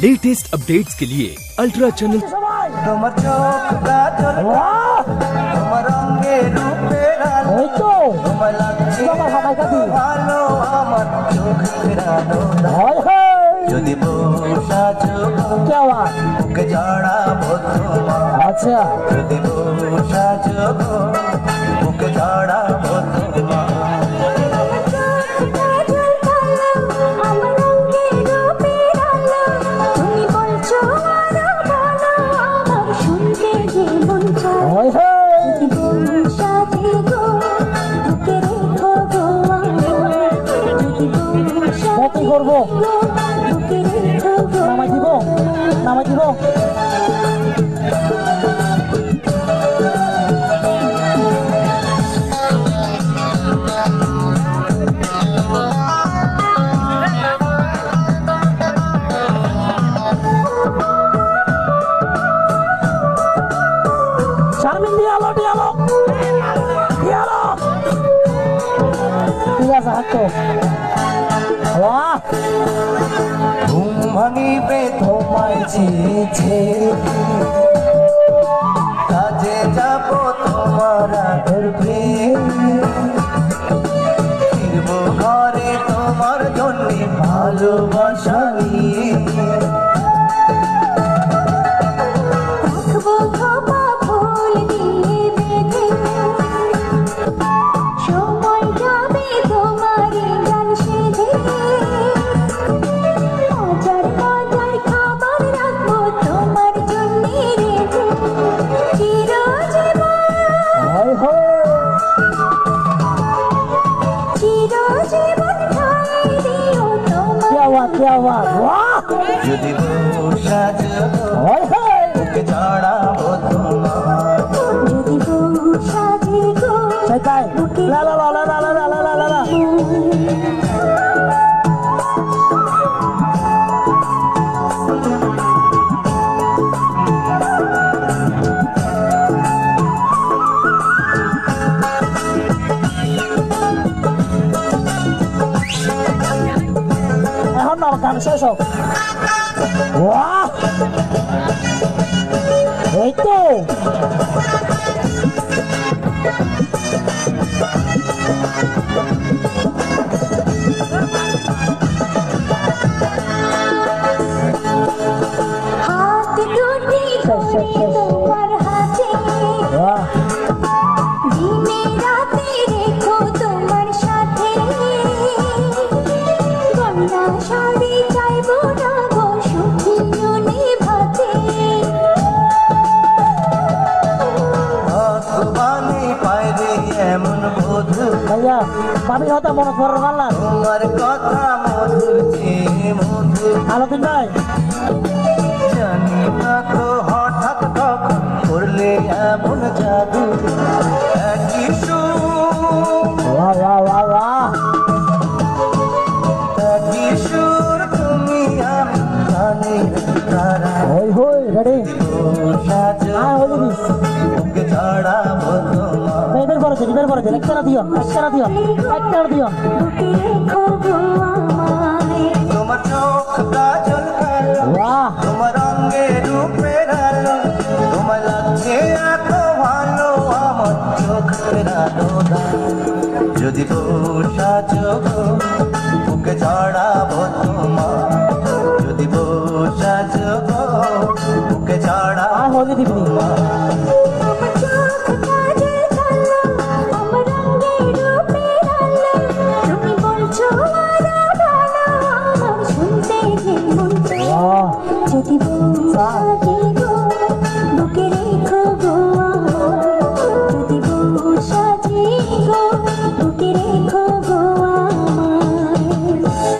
Latest updates के लिए ultra channel. अच्छा করবো নামাই দিব শারমিন দিয়ালো ঠিক আছে হাঁটো ঘুম ভাঙিবে তোমায় চেয়েছে কাজে যাব তোমার আগের ফিরবো ঘরে তোমার জন্য ভালোবাসা নিয়ে क्या बात वाह যদি বসাজ ওকে জড়াবো তোমার যদি বসাজ গো সেটাই লা লা লা লা লা লা লা লা লা গান শেষ হোক এই তো হাত দুটি তোমার হাতে দিনে রাতে রেখো তোমার সাথে গঙ্গা শাড়ি চাইবো না গো সুখী নিভাতে ভগবানে পাইরে এমন বধু ভাইয়া ভাবি হতা মনে পড়ে গেল তোমার কথা মধুর যে মধু আলোদিন ভাই জানি না তো হঠাৎ কখন করলে এমন জাদু একই সুর বাহ বাহ বাহ বাহ কিশোর তুমি আমি জানি তারা হই হই রেডি আয় হই দিস ওকে জড়াবো তোমার বের করে দে একটা দিও তোমার চোখ কাজল কালো বাহ তোমার অঙ্গে রূপের আলো তোমার লাগছে এত ভালো আমার চোখের আলো যদি বসা চোখ ওকে জড়াবো তোমার যদি বসা চোখ ওকে জড়াবো